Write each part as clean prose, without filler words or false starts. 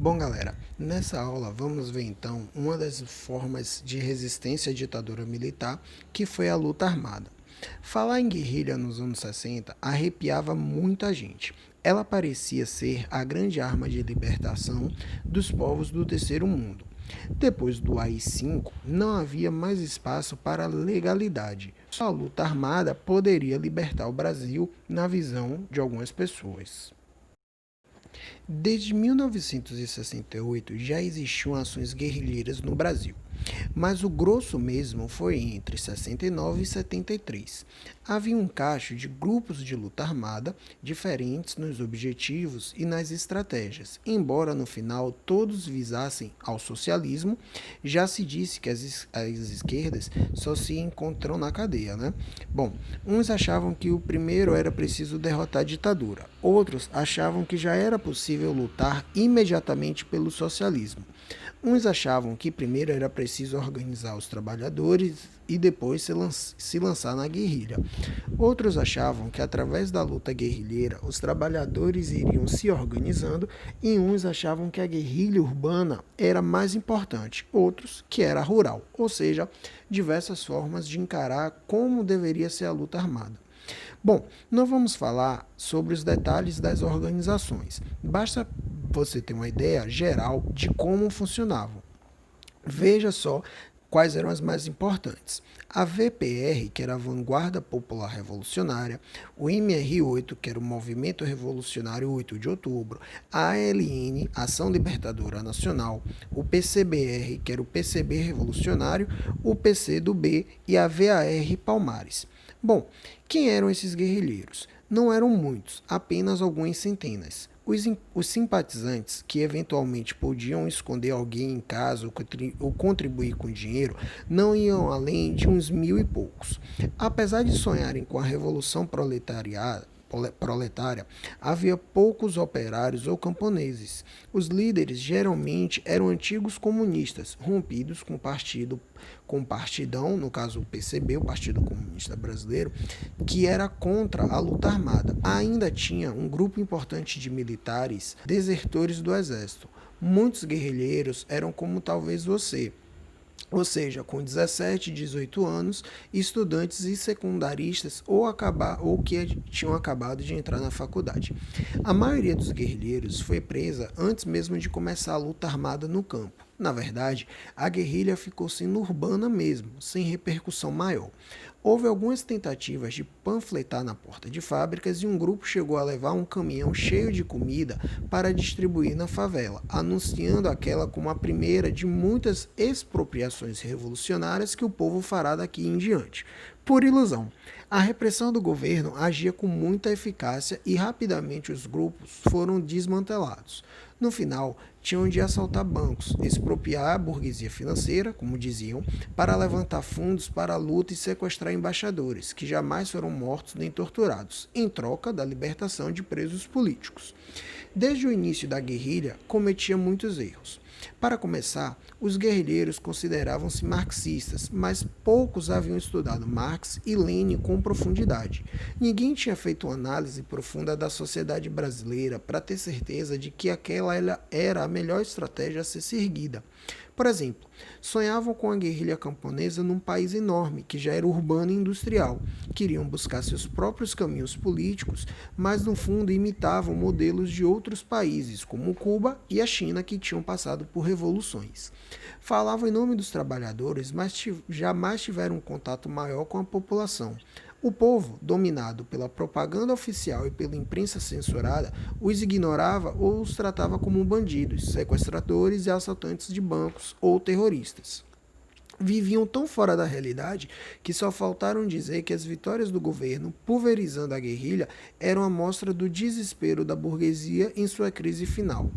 Bom, galera, nessa aula vamos ver então uma das formas de resistência à ditadura militar, que foi a luta armada. Falar em guerrilha nos anos 60 arrepiava muita gente. Ela parecia ser a grande arma de libertação dos povos do terceiro mundo. Depois do AI-5, não havia mais espaço para legalidade. Só a luta armada poderia libertar o Brasil, na visão de algumas pessoas. Desde 1968 já existiam ações guerrilheiras no Brasil, mas o grosso mesmo foi entre 69 e 73. Havia um cacho de grupos de luta armada diferentes nos objetivos e nas estratégias, embora no final todos visassem ao socialismo. Já se disse que as esquerdas só se encontram na cadeia, né? Bom, uns achavam que o primeiro era preciso derrotar a ditadura, outros achavam que já era possível lutar imediatamente pelo socialismo. Uns achavam que primeiro era preciso organizar os trabalhadores e depois se lançar na guerrilha. Outros achavam que através da luta guerrilheira os trabalhadores iriam se organizando, e uns achavam que a guerrilha urbana era mais importante, outros que era rural, ou seja, diversas formas de encarar como deveria ser a luta armada. Bom, não vamos falar sobre os detalhes das organizações. Basta você ter uma ideia geral de como funcionavam. Veja só quais eram as mais importantes. A VPR, que era a Vanguarda Popular Revolucionária, o MR8, que era o Movimento Revolucionário 8 de Outubro, a ALN, Ação Libertadora Nacional, o PCBR, que era o PCB Revolucionário, o PCdoB e a VAR Palmares. Bom, quem eram esses guerrilheiros? Não eram muitos, apenas algumas centenas. Os simpatizantes, que eventualmente podiam esconder alguém em casa ou contribuir com dinheiro, não iam além de uns 1000 e poucos. Apesar de sonharem com a revolução proletária, havia poucos operários ou camponeses. Os líderes geralmente eram antigos comunistas, rompidos com o partidão, no caso o PCB, o Partido Comunista Brasileiro, que era contra a luta armada. Ainda tinha um grupo importante de militares desertores do exército. Muitos guerrilheiros eram como talvez você, ou seja, com 17, 18 anos, estudantes e secundaristas ou que tinham acabado de entrar na faculdade. A maioria dos guerrilheiros foi presa antes mesmo de começar a luta armada no campo. Na verdade, a guerrilha ficou sendo urbana mesmo, sem repercussão maior. Houve algumas tentativas de panfletar na porta de fábricas e um grupo chegou a levar um caminhão cheio de comida para distribuir na favela, anunciando aquela como a primeira de muitas expropriações revolucionárias que o povo fará daqui em diante. Por ilusão, a repressão do governo agia com muita eficácia e rapidamente os grupos foram desmantelados. No final, tinham de assaltar bancos, expropriar a burguesia financeira, como diziam, para levantar fundos para a luta e sequestrar embaixadores, que jamais foram mortos nem torturados, em troca da libertação de presos políticos. Desde o início da guerrilha, cometia muitos erros. Para começar, os guerrilheiros consideravam-se marxistas, mas poucos haviam estudado Marx e Lenin com profundidade. Ninguém tinha feito uma análise profunda da sociedade brasileira para ter certeza de que aquela era a melhor estratégia a ser seguida. Por exemplo, sonhavam com a guerrilha camponesa num país enorme, que já era urbano e industrial. Queriam buscar seus próprios caminhos políticos, mas no fundo imitavam modelos de outros países, como Cuba e a China, que tinham passado por revoluções. Falavam em nome dos trabalhadores, mas jamais tiveram um contato maior com a população. O povo, dominado pela propaganda oficial e pela imprensa censurada, os ignorava ou os tratava como bandidos, sequestradores e assaltantes de bancos ou terroristas. Viviam tão fora da realidade que só faltaram dizer que as vitórias do governo, pulverizando a guerrilha, eram a mostra do desespero da burguesia em sua crise final.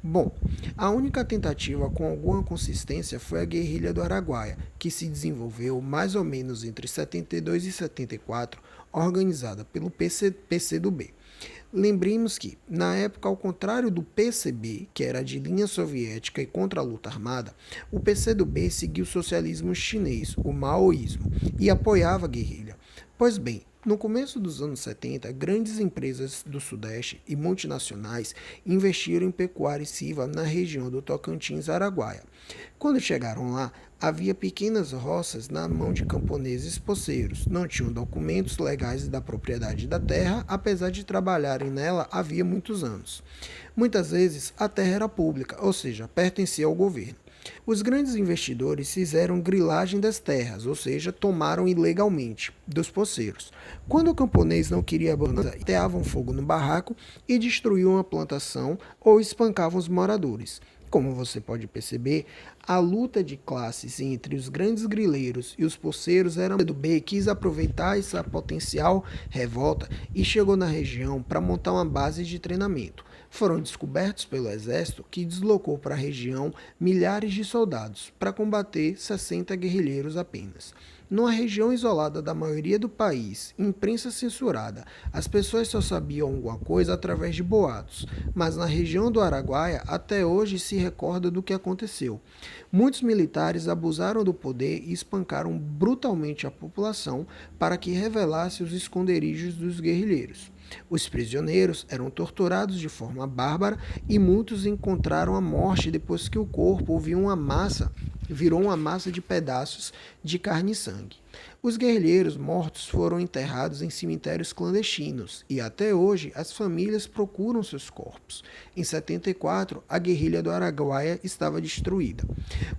Bom, a única tentativa com alguma consistência foi a guerrilha do Araguaia, que se desenvolveu mais ou menos entre 72 e 74, organizada pelo PCdoB. Lembremos que, na época, ao contrário do PCB, que era de linha soviética e contra a luta armada, o PCdoB seguia o socialismo chinês, o maoísmo, e apoiava a guerrilha. Pois bem, No começo dos anos 70, grandes empresas do Sudeste e multinacionais investiram em pecuária extensiva na região do Tocantins-Araguaia. Quando chegaram lá, havia pequenas roças na mão de camponeses poceiros. Não tinham documentos legais da propriedade da terra, apesar de trabalharem nela havia muitos anos. Muitas vezes, a terra era pública, ou seja, pertencia ao governo. Os grandes investidores fizeram grilagem das terras, ou seja, tomaram ilegalmente dos poceiros. Quando o camponês não queria abandonar, ateavam fogo no barraco e destruíam a plantação ou espancavam os moradores. Como você pode perceber, a luta de classes entre os grandes grileiros e os poceiros era do B quis aproveitar essa potencial revolta e chegou na região para montar uma base de treinamento. Foram descobertos pelo exército, que deslocou para a região milhares de soldados para combater 60 guerrilheiros apenas. Numa região isolada da maioria do país, imprensa censurada, as pessoas só sabiam alguma coisa através de boatos, mas na região do Araguaia até hoje se recorda do que aconteceu. Muitos militares abusaram do poder e espancaram brutalmente a população para que revelasse os esconderijos dos guerrilheiros. Os prisioneiros eram torturados de forma bárbara e muitos encontraram a morte depois que o corpo virou uma massa de pedaços de carne e sangue. Os guerrilheiros mortos foram enterrados em cemitérios clandestinos e até hoje as famílias procuram seus corpos. Em 74, a guerrilha do Araguaia estava destruída.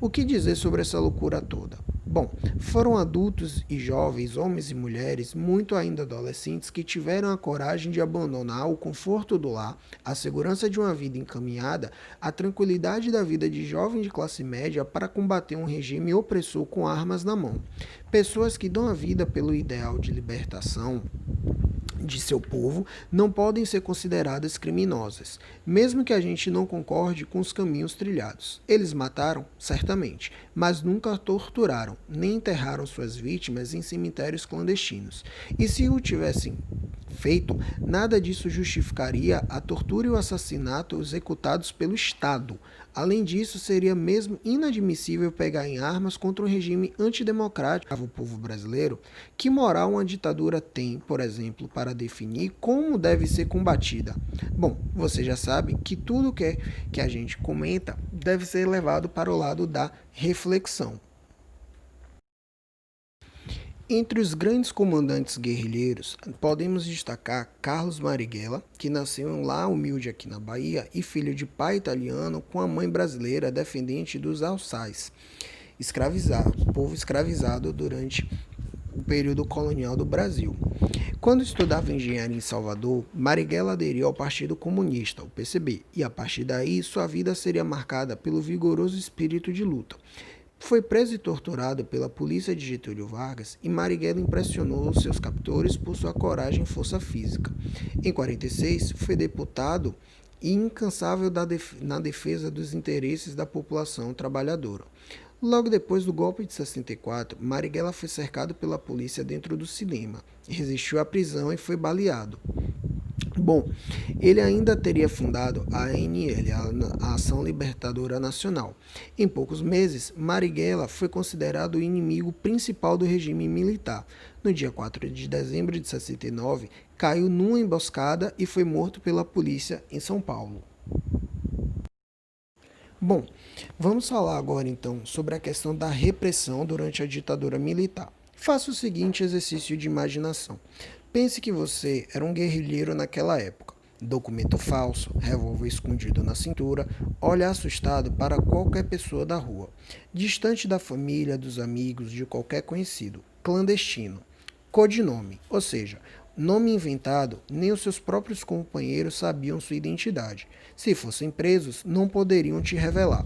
O que dizer sobre essa loucura toda? Bom, foram adultos e jovens, homens e mulheres, muito ainda adolescentes, que tiveram a coragem de abandonar o conforto do lar, a segurança de uma vida encaminhada, a tranquilidade da vida de jovem de classe média para combater um regime opressor com armas na mão. Pessoas que dão a vida pelo ideal de libertação de seu povo não podem ser consideradas criminosas, mesmo que a gente não concorde com os caminhos trilhados. Eles mataram, certamente, mas nunca torturaram, nem enterraram suas vítimas em cemitérios clandestinos. E se o tivessem feito, nada disso justificaria a tortura e o assassinato executados pelo Estado. Além disso, seria mesmo inadmissível pegar em armas contra um regime antidemocrático ao povo brasileiro. Que moral uma ditadura tem, por exemplo, para definir como deve ser combatida? Bom, você já sabe que tudo que a gente comenta deve ser levado para o lado da reflexão. Entre os grandes comandantes guerrilheiros, podemos destacar Carlos Marighella, que nasceu em um lar humilde aqui na Bahia e filho de pai italiano com a mãe brasileira descendente dos alçais, povo escravizado durante o período colonial do Brasil. Quando estudava engenharia em Salvador, Marighella aderiu ao Partido Comunista, o PCB, e a partir daí sua vida seria marcada pelo vigoroso espírito de luta. Foi preso e torturado pela polícia de Getúlio Vargas e Marighella impressionou seus captores por sua coragem e força física. Em 46, foi deputado e incansável na defesa dos interesses da população trabalhadora. Logo depois do golpe de 64, Marighella foi cercado pela polícia dentro do cinema, resistiu à prisão e foi baleado. Bom, ele ainda teria fundado a ANL, a Ação Libertadora Nacional. Em poucos meses, Marighella foi considerado o inimigo principal do regime militar. No dia 4 de dezembro de 69, caiu numa emboscada e foi morto pela polícia em São Paulo. Bom, vamos falar agora então sobre a questão da repressão durante a ditadura militar. Faça o seguinte exercício de imaginação. Pense que você era um guerrilheiro naquela época. Documento falso, revólver escondido na cintura, olha assustado para qualquer pessoa da rua. Distante da família, dos amigos, de qualquer conhecido. Clandestino. Codinome, ou seja, nome inventado, nem os seus próprios companheiros sabiam sua identidade. Se fossem presos, não poderiam te revelar.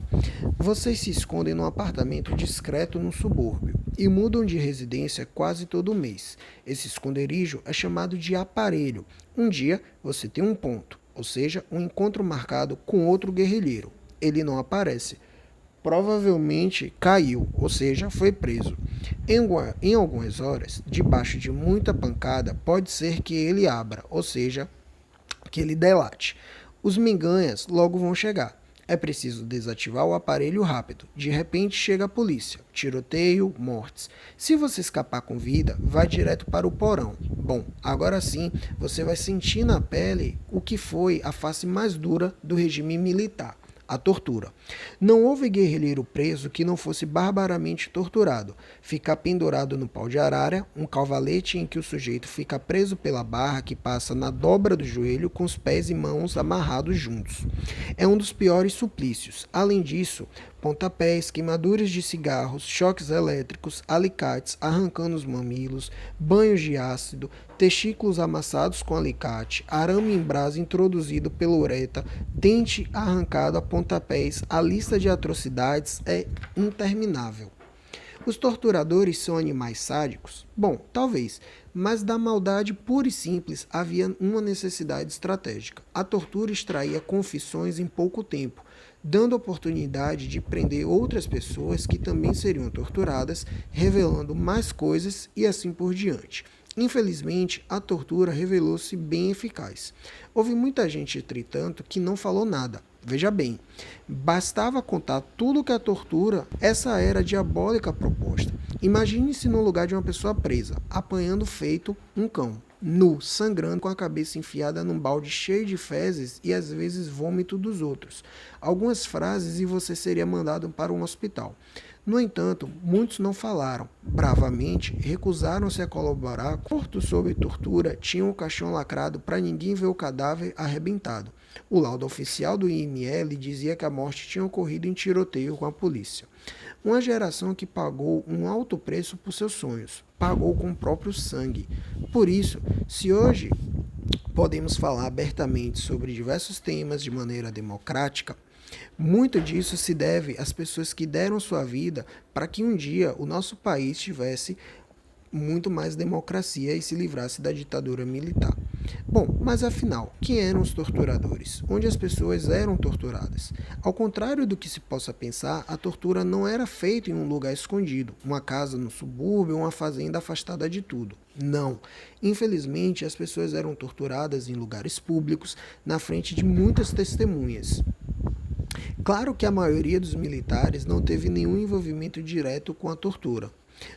Vocês se escondem num apartamento discreto no subúrbio e mudam de residência quase todo mês. Esse esconderijo é chamado de aparelho. Um dia, você tem um ponto, ou seja, um encontro marcado com outro guerrilheiro. Ele não aparece. Provavelmente caiu, ou seja, foi preso. Em algumas horas, debaixo de muita pancada, pode ser que ele abra, ou seja, que ele delate. Os miganhas logo vão chegar. É preciso desativar o aparelho rápido. De repente chega a polícia. Tiroteio, mortes. Se você escapar com vida, vai direto para o porão. Bom, agora sim você vai sentir na pele o que foi a face mais dura do regime militar. A tortura. Não houve guerrilheiro preso que não fosse barbaramente torturado. Ficar pendurado no pau de arara, um cavalete em que o sujeito fica preso pela barra que passa na dobra do joelho com os pés e mãos amarrados juntos. É um dos piores suplícios. Além disso, pontapés, queimaduras de cigarros, choques elétricos, alicates arrancando os mamilos, banhos de ácido, testículos amassados com alicate, arame em brasa introduzido pela ureta, dente arrancado a pontapés. A lista de atrocidades é interminável. Os torturadores são animais sádicos? Bom, talvez, mas da maldade pura e simples havia uma necessidade estratégica. A tortura extraía confissões em pouco tempo, dando oportunidade de prender outras pessoas que também seriam torturadas, revelando mais coisas e assim por diante. Infelizmente, a tortura revelou-se bem eficaz. Houve muita gente, entretanto, que não falou nada. Veja bem, bastava contar tudo que a tortura, essa era a diabólica proposta. Imagine-se no lugar de uma pessoa presa, apanhando feito um cão, nu, sangrando, com a cabeça enfiada num balde cheio de fezes e às vezes vômito dos outros. Algumas frases e você seria mandado para um hospital. No entanto, muitos não falaram. Bravamente, recusaram-se a colaborar. Cortos sob tortura tinham o caixão lacrado para ninguém ver o cadáver arrebentado. O laudo oficial do IML dizia que a morte tinha ocorrido em tiroteio com a polícia. Uma geração que pagou um alto preço por seus sonhos, pagou com o próprio sangue. Por isso, se hoje podemos falar abertamente sobre diversos temas de maneira democrática, muito disso se deve às pessoas que deram sua vida para que um dia o nosso país tivesse muito mais democracia e se livrasse da ditadura militar. Bom, mas afinal, quem eram os torturadores? Onde as pessoas eram torturadas? Ao contrário do que se possa pensar, a tortura não era feita em um lugar escondido, uma casa no subúrbio ou uma fazenda afastada de tudo. Não. Infelizmente, as pessoas eram torturadas em lugares públicos, na frente de muitas testemunhas. Claro que a maioria dos militares não teve nenhum envolvimento direto com a tortura.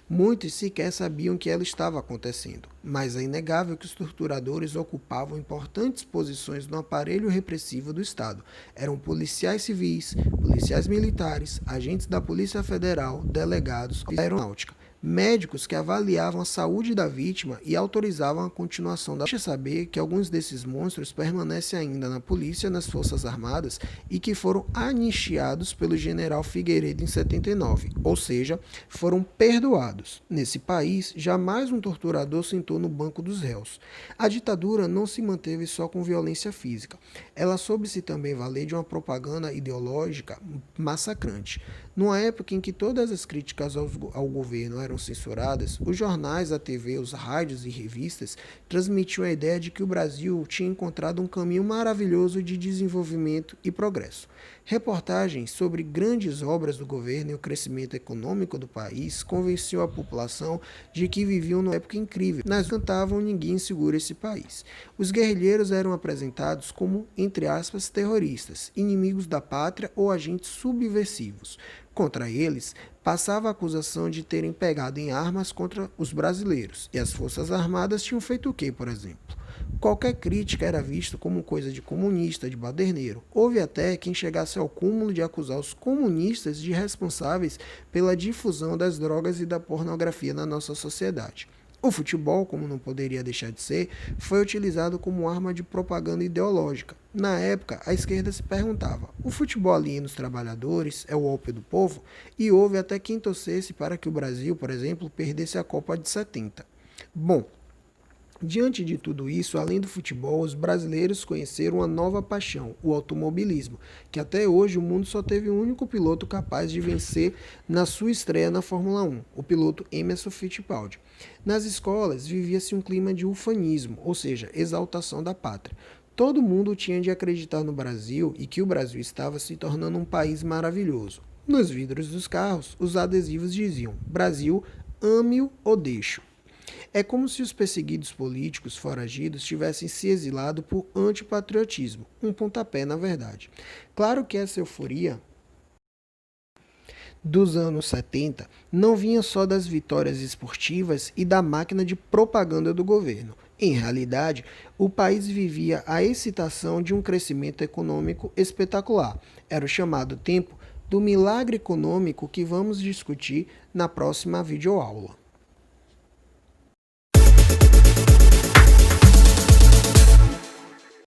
Muitos sequer sabiam que ela estava acontecendo, mas é inegável que os torturadores ocupavam importantes posições no aparelho repressivo do Estado. Eram policiais civis, policiais militares, agentes da Polícia Federal, delegados da aeronáutica, médicos que avaliavam a saúde da vítima e autorizavam a continuação da... Deixa saber que alguns desses monstros permanecem ainda na polícia, nas Forças Armadas e que foram anistiados pelo general Figueiredo em 79, ou seja, foram perdoados. Nesse país, jamais um torturador sentou no banco dos réus. A ditadura não se manteve só com violência física. Ela soube-se também valer de uma propaganda ideológica massacrante. Numa época em que todas as críticas ao governo eram censuradas, os jornais, a TV, os rádios e revistas transmitiam a ideia de que o Brasil tinha encontrado um caminho maravilhoso de desenvolvimento e progresso. Reportagens sobre grandes obras do governo e o crescimento econômico do país convenciam a população de que viviam numa época incrível. Nas cantavam ninguém segura esse país. Os guerrilheiros eram apresentados como, entre aspas, terroristas, inimigos da pátria ou agentes subversivos. Contra eles, passava a acusação de terem pegado em armas contra os brasileiros. E as Forças Armadas tinham feito o quê, por exemplo? Qualquer crítica era vista como coisa de comunista, de baderneiro. Houve até quem chegasse ao cúmulo de acusar os comunistas de responsáveis pela difusão das drogas e da pornografia na nossa sociedade. O futebol, como não poderia deixar de ser, foi utilizado como arma de propaganda ideológica. Na época, a esquerda se perguntava: o futebol aliena os trabalhadores é o ópio do povo? E houve até quem torcesse para que o Brasil, por exemplo, perdesse a Copa de 70. Bom, diante de tudo isso, além do futebol, os brasileiros conheceram uma nova paixão, o automobilismo, que até hoje o mundo só teve um único piloto capaz de vencer na sua estreia na Fórmula 1, o piloto Emerson Fittipaldi. Nas escolas vivia-se um clima de ufanismo, ou seja, exaltação da pátria. Todo mundo tinha de acreditar no Brasil e que o Brasil estava se tornando um país maravilhoso. Nos vidros dos carros, os adesivos diziam: Brasil, ame-o ou deixe-o. É como se os perseguidos políticos foragidos tivessem se exilado por antipatriotismo, um pontapé na verdade. Claro que essa euforia dos anos 70 não vinha só das vitórias esportivas e da máquina de propaganda do governo. Em realidade, o país vivia a excitação de um crescimento econômico espetacular. Era o chamado tempo do milagre econômico que vamos discutir na próxima videoaula.